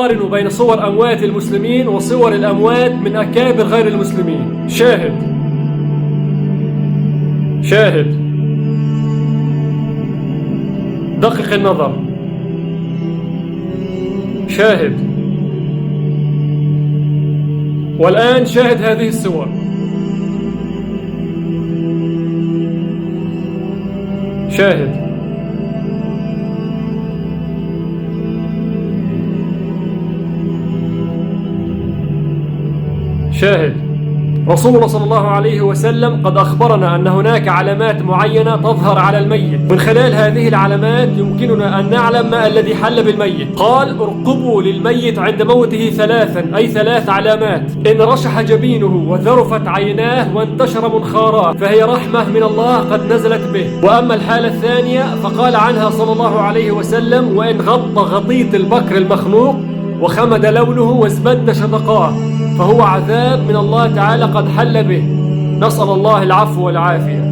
قارنوا بين صور أموات المسلمين وصور الأموات من أكابر غير المسلمين. شاهد دقق النظر. شاهد. والآن شاهد هذه الصور. شاهد. رسول الله صلى الله عليه وسلم قد أخبرنا أن هناك علامات معينة تظهر على الميت، من خلال هذه العلامات يمكننا أن نعلم ما الذي حل بالميت. قال: ارقبوا للميت عند موته ثلاثا، أي 3 علامات: إن رشح جبينه وذرفت عيناه وانتشر منخاراه فهي رحمة من الله قد نزلت به. وأما الحالة الثانية فقال عنها صلى الله عليه وسلم: وإن غطى غطيط البكر المخنوق وخمد لونه وازبد شدقاه فهو عذاب من الله تعالى قد حل به. نسأل الله العفو والعافية.